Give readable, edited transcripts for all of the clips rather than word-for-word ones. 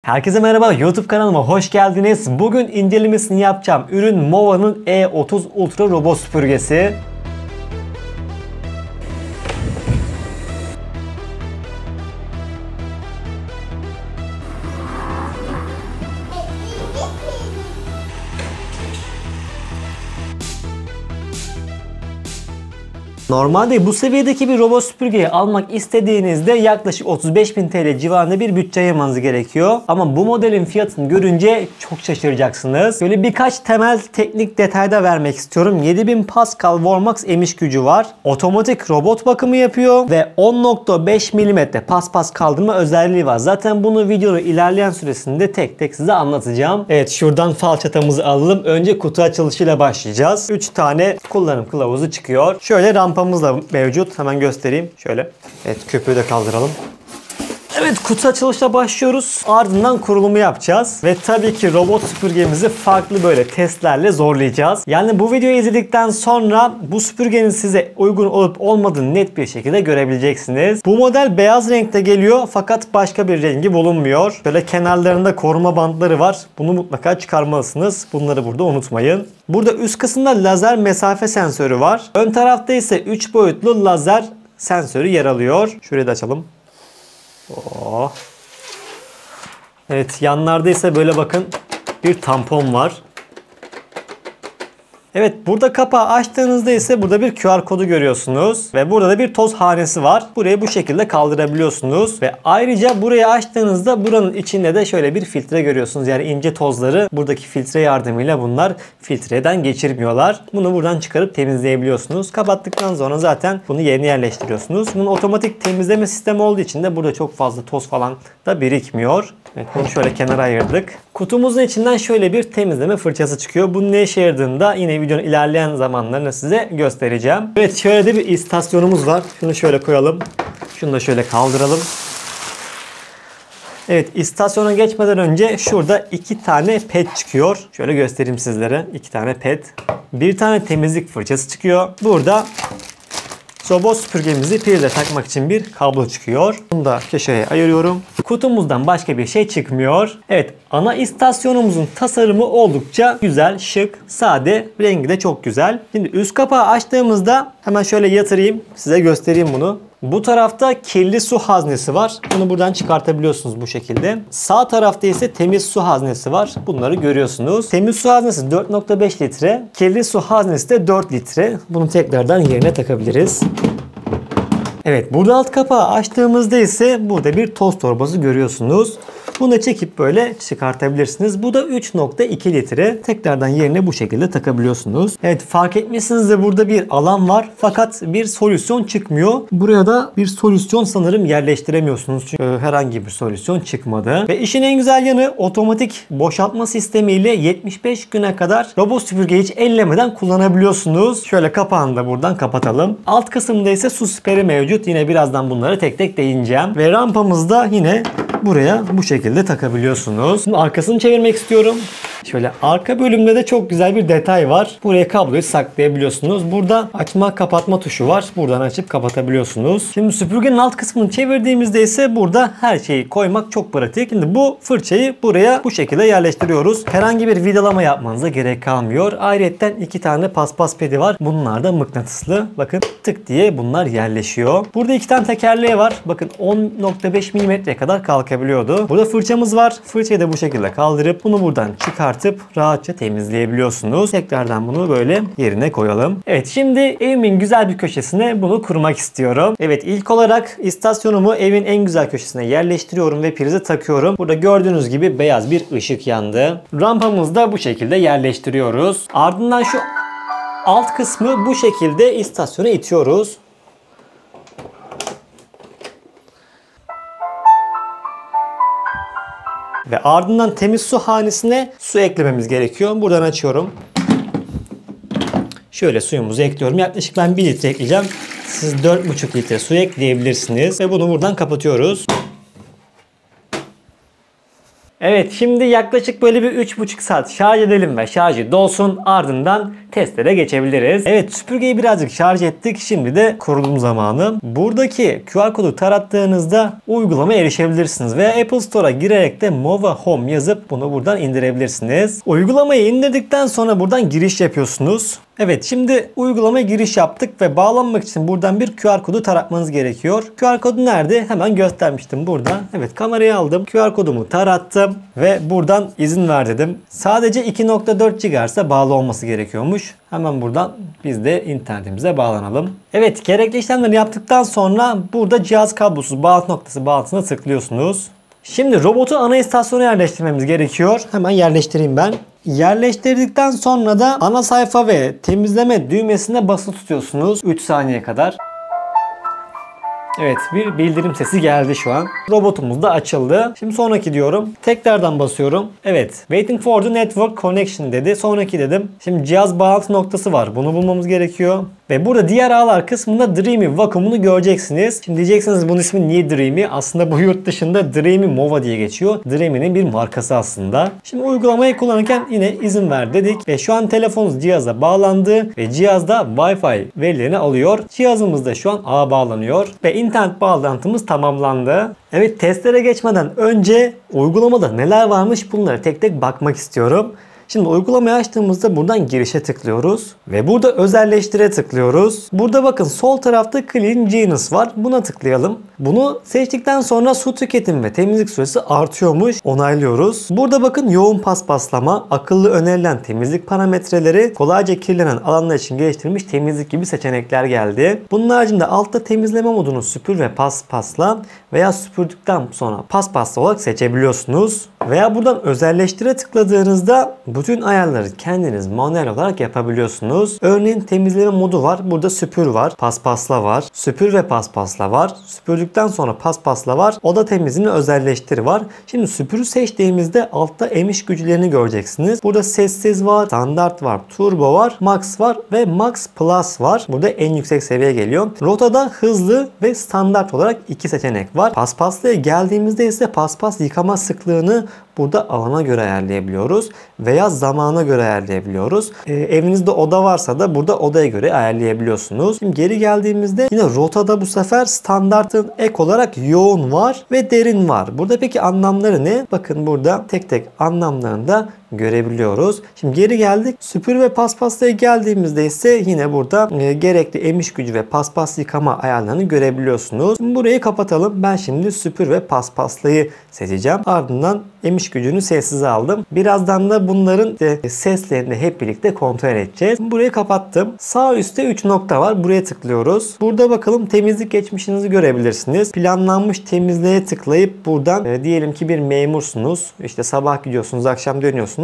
Herkese merhaba, YouTube kanalıma hoş geldiniz. Bugün incelemesini yapacağım ürün Mova'nın E30 Ultra robot süpürgesi. Normalde bu seviyedeki bir robot süpürgeyi almak istediğinizde yaklaşık 35.000 TL civarında bir bütçe ayırmanız gerekiyor. Ama bu modelin fiyatını görünce çok şaşıracaksınız. Böyle birkaç temel teknik detayda vermek istiyorum. 7000 Pascal Wormax emiş gücü var. Otomatik robot bakımı yapıyor ve 10.5 mm paspas kaldırma özelliği var. Zaten bunu videonun ilerleyen süresinde tek tek size anlatacağım. Evet, şuradan falçatamızı alalım. Önce kutu açılışıyla başlayacağız. 3 tane kullanım kılavuzu çıkıyor. Şöyle rampamız da mevcut. Hemen göstereyim. Şöyle. Evet, köpüğü de kaldıralım. Evet, kutu açılışla başlıyoruz. Ardından kurulumu yapacağız. Ve tabii ki robot süpürgemizi farklı böyle testlerle zorlayacağız. Yani bu videoyu izledikten sonra bu süpürgenin size uygun olup olmadığını net bir şekilde görebileceksiniz. Bu model beyaz renkte geliyor fakat başka bir rengi bulunmuyor. Böyle kenarlarında koruma bantları var. Bunu mutlaka çıkarmalısınız. Bunları burada unutmayın. Burada üst kısımda lazer mesafe sensörü var. Ön tarafta ise 3 boyutlu lazer sensörü yer alıyor. Şurayı da açalım. Oh. Evet, yanlarda ise böyle bakın bir tampon var. Evet, burada kapağı açtığınızda ise burada bir QR kodu görüyorsunuz. Ve burada da bir toz hanesi var. Burayı bu şekilde kaldırabiliyorsunuz. Ve ayrıca burayı açtığınızda buranın içinde de şöyle bir filtre görüyorsunuz. Yani ince tozları buradaki filtre yardımıyla bunlar filtreden geçirmiyorlar. Bunu buradan çıkarıp temizleyebiliyorsunuz. Kapattıktan sonra zaten bunu yerine yerleştiriyorsunuz. Bunun otomatik temizleme sistemi olduğu için de burada çok fazla toz falan da birikmiyor. Evet, bunu şöyle kenara ayırdık. Kutumuzun içinden şöyle bir temizleme fırçası çıkıyor. Bunun ne işe yaradığını da yine videonun ilerleyen zamanlarında size göstereceğim. Evet, şöyle de bir istasyonumuz var. Şunu şöyle koyalım. Şunu da şöyle kaldıralım. Evet, istasyona geçmeden önce şurada 2 tane pet çıkıyor. Şöyle göstereyim sizlere. 2 tane pet. Bir tane temizlik fırçası çıkıyor. Burada robot süpürgemizi prize takmak için bir kablo çıkıyor. Bunu da köşeye ayırıyorum. Kutumuzdan başka bir şey çıkmıyor. Evet, ana istasyonumuzun tasarımı oldukça güzel, şık, sade. Rengi de çok güzel. Şimdi üst kapağı açtığımızda hemen şöyle yatırayım. Size göstereyim bunu. Bu tarafta kirli su haznesi var. Bunu buradan çıkartabiliyorsunuz bu şekilde. Sağ tarafta ise temiz su haznesi var. Bunları görüyorsunuz. Temiz su haznesi 4.5 litre. Kirli su haznesi de 4 litre. Bunu tekrardan yerine takabiliriz. Evet, burada alt kapağı açtığımızda ise burada bir toz torbası görüyorsunuz. Bunu çekip böyle çıkartabilirsiniz. Bu da 3.2 litre. Tekrardan yerine bu şekilde takabiliyorsunuz. Evet, fark etmişsinizdir, burada bir alan var. Fakat bir solüsyon çıkmıyor. Buraya da bir solüsyon sanırım yerleştiremiyorsunuz. Çünkü herhangi bir solüsyon çıkmadı. Ve işin en güzel yanı, otomatik boşaltma sistemiyle 75 güne kadar robot süpürgeyi hiç ellemeden kullanabiliyorsunuz. Şöyle kapağını da buradan kapatalım. Alt kısımda ise su siperi mevcut. Yine birazdan bunları tek tek değineceğim. Ve rampamız da yine buraya bu şekilde takabiliyorsunuz. Şimdi arkasını çevirmek istiyorum. Şöyle arka bölümde de çok güzel bir detay var. Buraya kabloyu saklayabiliyorsunuz. Burada açma kapatma tuşu var. Buradan açıp kapatabiliyorsunuz. Şimdi süpürgenin alt kısmını çevirdiğimizde ise burada her şeyi koymak çok pratik. Şimdi bu fırçayı buraya bu şekilde yerleştiriyoruz. Herhangi bir vidalama yapmanıza gerek kalmıyor. Ayrıca 2 tane paspas pedi var. Bunlar da mıknatıslı. Bakın tık diye bunlar yerleşiyor. Burada 2 tane tekerleği var. Bakın 10.5 mm kadar kalkabiliyordu. Burada fırçamız var. Fırçayı da bu şekilde kaldırıp bunu buradan çıkartıp rahatça temizleyebiliyorsunuz. Tekrardan bunu böyle yerine koyalım. Evet, şimdi evimin güzel bir köşesine bunu kurmak istiyorum. Evet, ilk olarak istasyonumu evin en güzel köşesine yerleştiriyorum ve prize takıyorum. Burada gördüğünüz gibi beyaz bir ışık yandı. Rampamızı da bu şekilde yerleştiriyoruz. Ardından şu alt kısmı bu şekilde istasyona itiyoruz. Ve ardından temiz su hanesine su eklememiz gerekiyor. Buradan açıyorum. Şöyle suyumuzu ekliyorum. Yaklaşık ben 1 litre ekleyeceğim. Siz 4,5 litre su ekleyebilirsiniz. Ve bunu buradan kapatıyoruz. Evet, şimdi yaklaşık böyle bir 3,5 saat şarj edelim ve şarjı dolsun, ardından testlere geçebiliriz. Evet, süpürgeyi birazcık şarj ettik. Şimdi de kurulum zamanı. Buradaki QR kodu tarattığınızda uygulamaya erişebilirsiniz veya Apple Store'a girerek de Mova Home yazıp bunu buradan indirebilirsiniz. Uygulamayı indirdikten sonra buradan giriş yapıyorsunuz. Evet, şimdi uygulamaya giriş yaptık ve bağlanmak için buradan bir QR kodu taratmanız gerekiyor. QR kodu nerede? Hemen göstermiştim burada. Evet, kamerayı aldım. QR kodumu tarattım ve buradan izin ver dedim. Sadece 2.4 GHz'e bağlı olması gerekiyormuş. Hemen buradan biz de internetimize bağlanalım. Evet, gerekli işlemleri yaptıktan sonra burada cihaz kablosuz bağlantı noktası bağlantısına tıklıyorsunuz. Şimdi robotu ana istasyona yerleştirmemiz gerekiyor. Hemen yerleştireyim ben. Yerleştirdikten sonra da ana sayfa ve temizleme düğmesine basılı tutuyorsunuz 3 saniye kadar. Evet, bir bildirim sesi geldi şu an. Robotumuz da açıldı. Şimdi sonraki diyorum. Tekrardan basıyorum. Evet. Waiting for the network connection dedi. Sonraki dedim. Şimdi cihaz bağlantı noktası var. Bunu bulmamız gerekiyor. Ve burada diğer ağlar kısmında Dreamy vakumunu göreceksiniz. Şimdi diyeceksiniz bunun ismi niye Dreamy? Aslında bu yurt dışında Dreamy Mova diye geçiyor. Dreamy'nin bir markası aslında. Şimdi uygulamayı kullanırken yine izin ver dedik. Ve şu an telefonunuz cihaza bağlandı. Ve cihazda Wi-Fi verilerini alıyor. Cihazımız da şu an ağa bağlanıyor. Ve internet bağlantımız tamamlandı. Evet, testlere geçmeden önce uygulamada neler varmış bunları tek tek bakmak istiyorum. Şimdi uygulamayı açtığımızda buradan girişe tıklıyoruz. Ve burada özelleştire tıklıyoruz. Burada bakın sol tarafta Clean Genius var. Buna tıklayalım. Bunu seçtikten sonra su tüketim ve temizlik süresi artıyormuş. Onaylıyoruz. Burada bakın yoğun paspaslama, akıllı önerilen temizlik parametreleri, kolayca kirlenen alanlar için geliştirilmiş temizlik gibi seçenekler geldi. Bunun haricinde altta temizleme modunu süpür ve paspasla veya süpürdükten sonra paspasla olarak seçebiliyorsunuz. Veya buradan özelleştire tıkladığınızda bütün ayarları kendiniz manuel olarak yapabiliyorsunuz. Örneğin temizleme modu var. Burada süpür var. Paspasla var. Süpür ve paspasla var. Süpürdükten sonra paspasla var. Oda temizliğini özelleştir var. Şimdi süpürü seçtiğimizde altta emiş güçlerini göreceksiniz. Burada sessiz var. Standart var. Turbo var. Max var. Ve Max Plus var. Burada en yüksek seviye geliyor. Rotada hızlı ve standart olarak iki seçenek var. Paspaslaya geldiğimizde ise paspas yıkama sıklığını burada alana göre ayarlayabiliyoruz veya zamana göre ayarlayabiliyoruz. Evinizde oda varsa da burada odaya göre ayarlayabiliyorsunuz. Şimdi geri geldiğimizde yine rotada bu sefer standartın ek olarak yoğun var ve derin var. Burada peki anlamları ne? Bakın burada tek tek anlamlarını da görebiliyoruz. Şimdi geri geldik. Süpür ve paspaslaya geldiğimizde ise yine burada gerekli emiş gücü ve paspas yıkama ayarlarını görebiliyorsunuz. Şimdi burayı kapatalım. Ben şimdi süpür ve paspaslayı seçeceğim. Ardından emiş gücünü sessize aldım. Birazdan da bunların seslerini hep birlikte kontrol edeceğiz. Burayı kapattım. Sağ üstte 3 nokta var. Buraya tıklıyoruz. Burada bakalım temizlik geçmişinizi görebilirsiniz. Planlanmış temizliğe tıklayıp buradan diyelim ki bir memursunuz. İşte sabah gidiyorsunuz, akşam dönüyorsunuz.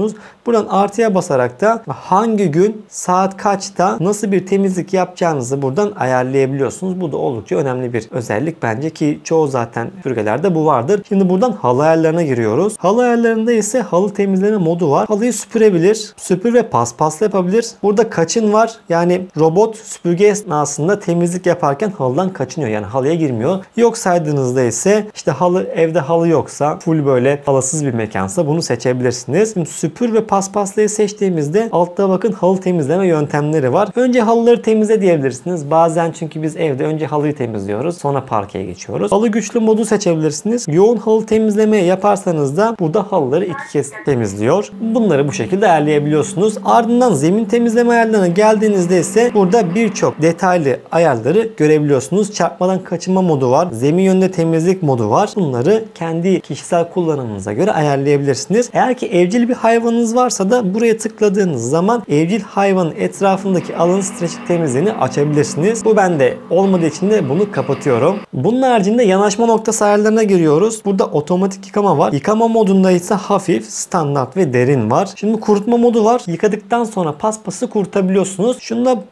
Buradan artıya basarak da hangi gün, saat kaçta, nasıl bir temizlik yapacağınızı buradan ayarlayabiliyorsunuz. Bu da oldukça önemli bir özellik bence ki çoğu zaten süpürgelerde bu vardır. Şimdi buradan halı ayarlarına giriyoruz. Halı ayarlarında ise halı temizleme modu var. Halıyı süpürebilir, süpür ve paspasla yapabilir. Burada kaçın var. Yani robot süpürge esnasında temizlik yaparken halıdan kaçınıyor. Yani halıya girmiyor. Yok saydığınızda ise işte evde halı yoksa, full böyle halısız bir mekansa bunu seçebilirsiniz. Şimdi süpür ve paspaslayı seçtiğimizde altta bakın halı temizleme yöntemleri var. Önce halıları temizle diyebilirsiniz. Bazen çünkü biz evde önce halıyı temizliyoruz. Sonra parkeye geçiyoruz. Halı güçlü modu seçebilirsiniz. Yoğun halı temizleme yaparsanız da burada halıları 2 kez temizliyor. Bunları bu şekilde ayarlayabiliyorsunuz. Ardından zemin temizleme ayarlarına geldiğinizde ise burada birçok detaylı ayarları görebiliyorsunuz. Çarpmadan kaçınma modu var. Zemin yönünde temizlik modu var. Bunları kendi kişisel kullanımınıza göre ayarlayabilirsiniz. Eğer ki evcil bir hayvanınız varsa da buraya tıkladığınız zaman evcil hayvanın etrafındaki alanın streçli temizliğini açabilirsiniz. Bu bende olmadığı için de bunu kapatıyorum. Bunun haricinde yanaşma noktası ayarlarına giriyoruz. Burada otomatik yıkama var. Yıkama modunda ise hafif, standart ve derin var. Şimdi kurutma modu var. Yıkadıktan sonra paspası kurutabiliyorsunuz.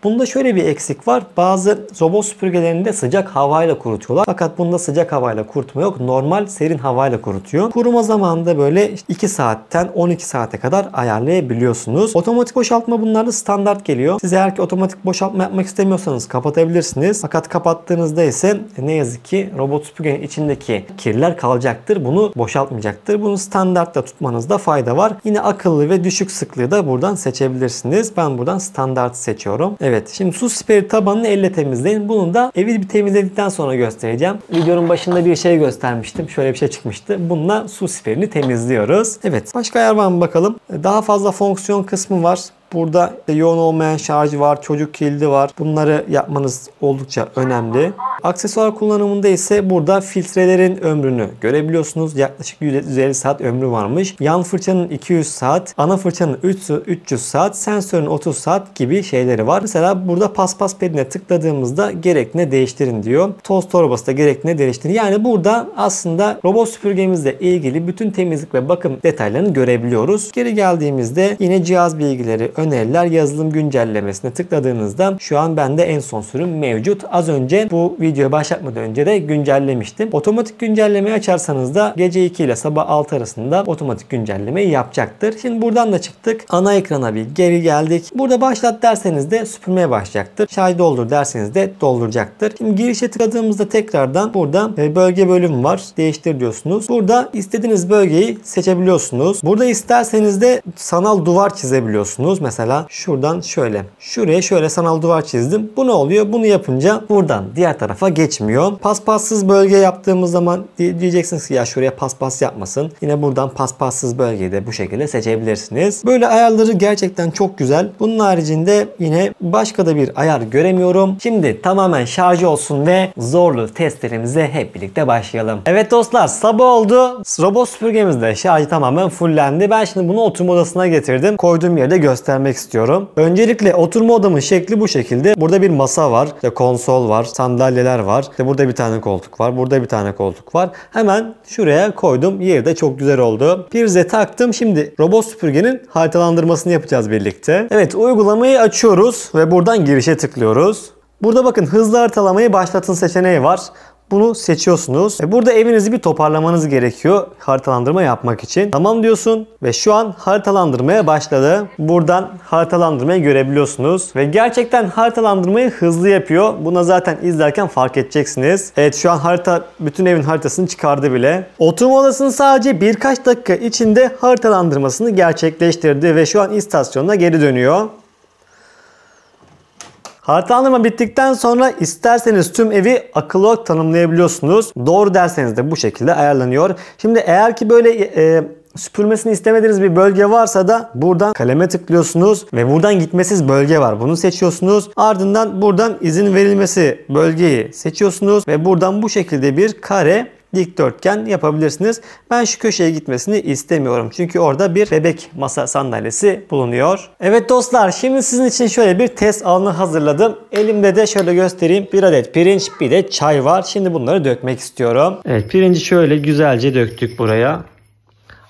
Bunda şöyle bir eksik var. Bazı robot süpürgelerinde sıcak havayla kurutuyorlar. Fakat bunda sıcak havayla kurutma yok. Normal serin havayla kurutuyor. Kuruma zamanında böyle 2 saatten 12 saate saate kadar ayarlayabiliyorsunuz. Otomatik boşaltma bunlarda standart geliyor. Siz eğer ki otomatik boşaltma yapmak istemiyorsanız kapatabilirsiniz. Fakat kapattığınızda ise ne yazık ki robot süpürgenin içindeki kirler kalacaktır. Bunu boşaltmayacaktır. Bunu standartta tutmanızda fayda var. Yine akıllı ve düşük sıklığı da buradan seçebilirsiniz. Ben buradan standart seçiyorum. Evet, şimdi su siperi tabanını elle temizleyin. Bunu da evi bir temizledikten sonra göstereceğim. Videonun başında bir şey göstermiştim. Şöyle bir şey çıkmıştı. Bununla su siperini temizliyoruz. Evet, başka ayar var mı bakalım. Daha fazla fonksiyon kısmı var. Burada yoğun olmayan şarj var, çocuk kilidi var. Bunları yapmanız oldukça önemli. Aksesuar kullanımında ise burada filtrelerin ömrünü görebiliyorsunuz. Yaklaşık 150 saat ömrü varmış. Yan fırçanın 200 saat, ana fırçanın 300 saat, sensörün 30 saat gibi şeyleri var. Mesela burada paspas pedine tıkladığımızda gerekli değiştirin diyor. Toz torbası da gerekli değiştirin. Yani burada aslında robot süpürgemizle ilgili bütün temizlik ve bakım detaylarını görebiliyoruz. Geri geldiğimizde yine cihaz bilgileri, öneriler, yazılım güncellemesine tıkladığınızda şu an bende en son sürüm mevcut. Az önce bu videoya başlatmadan önce de güncellemiştim. Otomatik güncellemeyi açarsanız da gece 2 ile sabah 6 arasında otomatik güncellemeyi yapacaktır. Şimdi buradan da çıktık. Ana ekrana bir geri geldik. Burada başlat derseniz de süpürmeye başlayacaktır. Şarj doldur derseniz de dolduracaktır. Şimdi girişe tıkladığımızda tekrardan burada bölge bölüm var. Değiştir diyorsunuz. Burada istediğiniz bölgeyi seçebiliyorsunuz. Burada isterseniz de sanal duvar çizebiliyorsunuz. Mesela şuradan şöyle. Şuraya şöyle sanal duvar çizdim. Bu ne oluyor? Bunu yapınca buradan diğer tarafa geçmiyor. Paspassız bölge yaptığımız zaman diyeceksiniz ki ya şuraya paspas yapmasın. Yine buradan paspassız bölgeyi de bu şekilde seçebilirsiniz. Böyle ayarları gerçekten çok güzel. Bunun haricinde yine başka da bir ayar göremiyorum. Şimdi tamamen şarj olsun ve zorlu testlerimize hep birlikte başlayalım. Evet dostlar, sabah oldu. Robot süpürgemizde şarjı tamamen fullendi. Ben şimdi bunu oturma odasına getirdim. Koyduğum yerde göstermek istiyorum. Öncelikle oturma odamın şekli bu şekilde. Burada bir masa var. İşte konsol var. Sandalyeler var. İşte burada bir tane koltuk var. Burada bir tane koltuk var. Hemen şuraya koydum. Yeri de çok güzel oldu. Prize taktım. Şimdi robot süpürgenin haritalandırmasını yapacağız birlikte. Evet, uygulamayı açıyoruz ve buradan girişe tıklıyoruz. Burada bakın hızlı haritalamayı başlatın seçeneği var. Bunu seçiyorsunuz. Burada evinizi bir toparlamanız gerekiyor haritalandırma yapmak için. Tamam diyorsun ve şu an haritalandırmaya başladı. Buradan haritalandırmayı görebiliyorsunuz. Ve gerçekten haritalandırmayı hızlı yapıyor. Buna zaten izlerken fark edeceksiniz. Evet, şu an bütün evin haritasını çıkardı bile. Oturma odasının sadece birkaç dakika içinde haritalandırmasını gerçekleştirdi ve şu an istasyonuna geri dönüyor. Haritalandırma bittikten sonra isterseniz tüm evi akıllı olarak tanımlayabiliyorsunuz. Doğru derseniz de bu şekilde ayarlanıyor. Şimdi eğer ki böyle süpürmesini istemediğiniz bir bölge varsa da buradan kaleme tıklıyorsunuz ve buradan gitmesiz bölge var. Bunu seçiyorsunuz. Ardından buradan izin verilmesi bölgeyi seçiyorsunuz ve buradan bu şekilde bir kare dikdörtgen yapabilirsiniz. Ben şu köşeye gitmesini istemiyorum. Çünkü orada bir bebek masa sandalyesi bulunuyor. Evet dostlar, şimdi sizin için şöyle bir test alanı hazırladım. Elimde de şöyle göstereyim. Bir adet pirinç, bir de çay var. Şimdi bunları dökmek istiyorum. Evet, pirinci şöyle güzelce döktük buraya.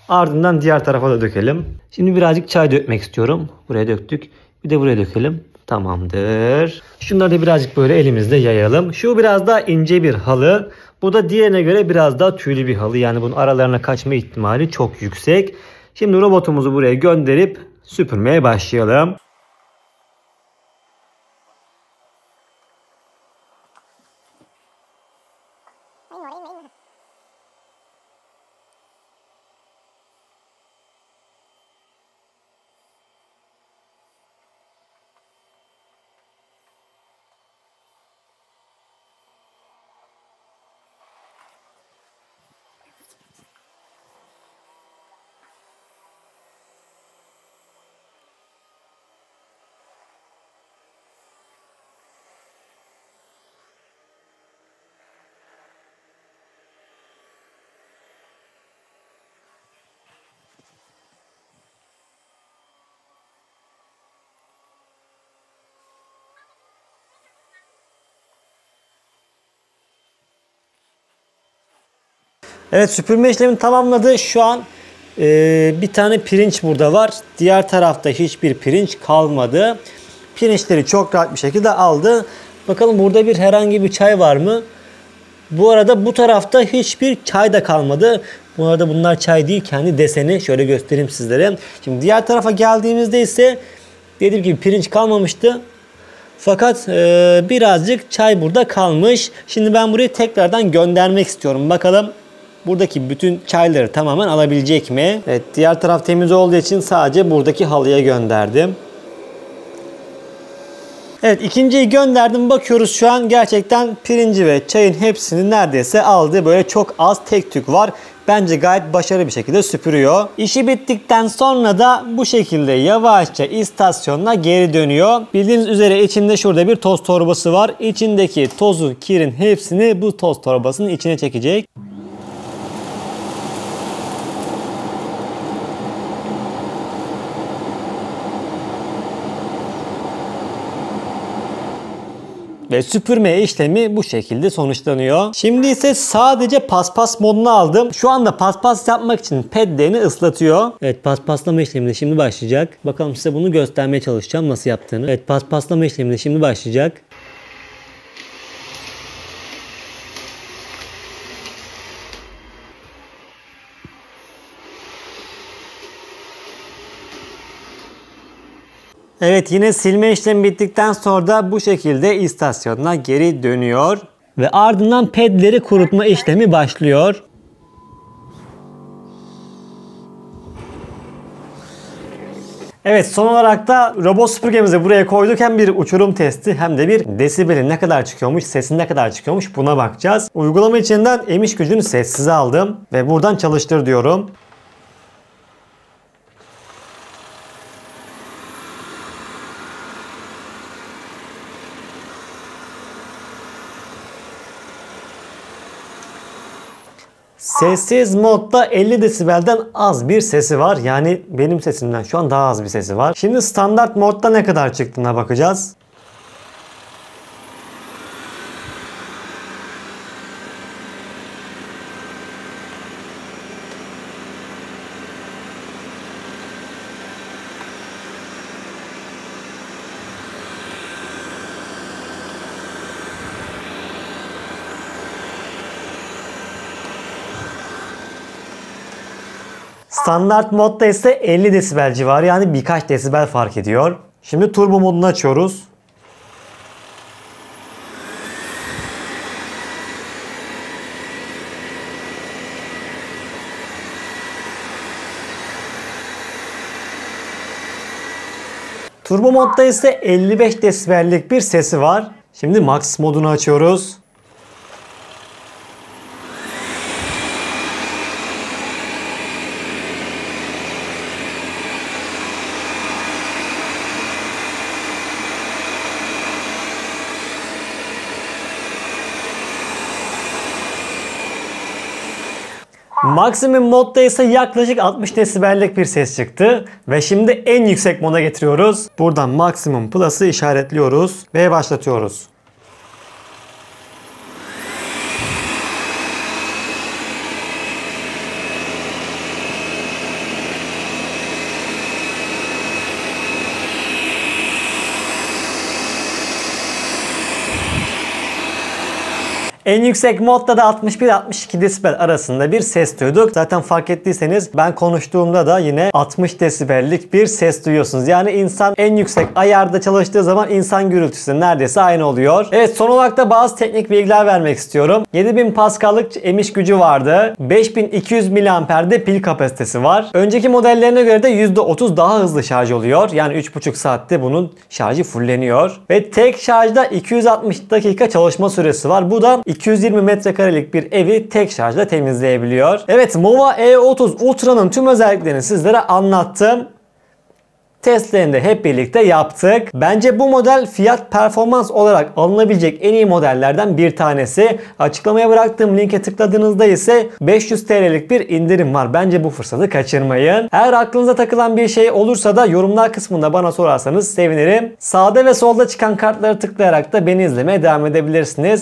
Ardından diğer tarafa da dökelim. Şimdi birazcık çay dökmek istiyorum. Buraya döktük. Bir de buraya dökelim. Tamamdır. Şunları da birazcık böyle elimizde yayalım. Şu biraz daha ince bir halı. Bu da diğerine göre biraz daha tüylü bir halı. Yani bunun aralarına kaçma ihtimali çok yüksek. Şimdi robotumuzu buraya gönderip süpürmeye başlayalım. Evet, süpürme işlemini tamamladı. Şu an bir tane pirinç burada var. Diğer tarafta hiçbir pirinç kalmadı. Pirinçleri çok rahat bir şekilde aldı. Bakalım burada herhangi bir çay var mı? Bu arada bu tarafta hiçbir çay da kalmadı. Bu arada bunlar çay değil, kendi deseni. Şöyle göstereyim sizlere. Şimdi diğer tarafa geldiğimizde ise dediğim gibi pirinç kalmamıştı. Fakat birazcık çay burada kalmış. Şimdi ben burayı tekrardan göndermek istiyorum. Bakalım buradaki bütün çayları tamamen alabilecek mi? Evet, diğer taraf temiz olduğu için sadece buradaki halıya gönderdim. Evet, ikinciyi gönderdim. Bakıyoruz şu an gerçekten pirinci ve çayın hepsini neredeyse aldı. Böyle çok az tek tük var. Bence gayet başarılı bir şekilde süpürüyor. İşi bittikten sonra da bu şekilde yavaşça istasyonuna geri dönüyor. Bildiğiniz üzere içinde şurada bir toz torbası var. İçindeki tozu, kirin hepsini bu toz torbasının içine çekecek. Ve süpürme işlemi bu şekilde sonuçlanıyor. Şimdi ise sadece paspas modunu aldım. Şu anda paspas yapmak için pedlerini ıslatıyor. Evet, paspaslama işlemi de şimdi başlayacak. Bakalım, size bunu göstermeye çalışacağım nasıl yaptığını. Evet, paspaslama işlemi de şimdi başlayacak. Evet, yine silme işlemi bittikten sonra da bu şekilde istasyonuna geri dönüyor. Ve ardından pedleri kurutma işlemi başlıyor. Evet, son olarak da robot süpürgemizi buraya koyduk. Hem bir uçurum testi hem de bir desibeli ne kadar çıkıyormuş, sesin ne kadar çıkıyormuş buna bakacağız. Uygulama içinden emiş gücünü sessize aldım ve buradan çalıştır diyorum. Sessiz modda 50 desibelden az bir sesi var. Yani benim sesimden şu an daha az bir sesi var. Şimdi standart modda ne kadar çıktığına bakacağız. Standart modda ise 50 desibel civarı, yani birkaç desibel fark ediyor. Şimdi turbo modunu açıyoruz. Turbo modda ise 55 desibellik bir sesi var. Şimdi max modunu açıyoruz. Maksimum modda ise yaklaşık 60 desibellik bir ses çıktı. Ve şimdi en yüksek moda getiriyoruz. Buradan maksimum plus'ı işaretliyoruz ve başlatıyoruz. En yüksek modda da 61-62 desibel arasında bir ses duyduk. Zaten fark ettiyseniz ben konuştuğumda da yine 60 desibellik bir ses duyuyorsunuz. Yani insan en yüksek ayarda çalıştığı zaman insan gürültüsü neredeyse aynı oluyor. Evet, son olarak da bazı teknik bilgiler vermek istiyorum. 7000 Pascal'lık emiş gücü vardı. 5200 miliamper'de pil kapasitesi var. Önceki modellerine göre de %30 daha hızlı şarj oluyor. Yani 3,5 saatte bunun şarjı fulleniyor. Ve tek şarjda 260 dakika çalışma süresi var. Bu da 220 metrekarelik bir evi tek şarjla temizleyebiliyor. Evet, Mova E30 Ultra'nın tüm özelliklerini sizlere anlattım. Testlerini de hep birlikte yaptık. Bence bu model fiyat performans olarak alınabilecek en iyi modellerden bir tanesi. Açıklamaya bıraktığım linke tıkladığınızda ise 500 TL'lik bir indirim var. Bence bu fırsatı kaçırmayın. Eğer aklınıza takılan bir şey olursa da yorumlar kısmında bana sorarsanız sevinirim. Sağda ve solda çıkan kartları tıklayarak da beni izlemeye devam edebilirsiniz.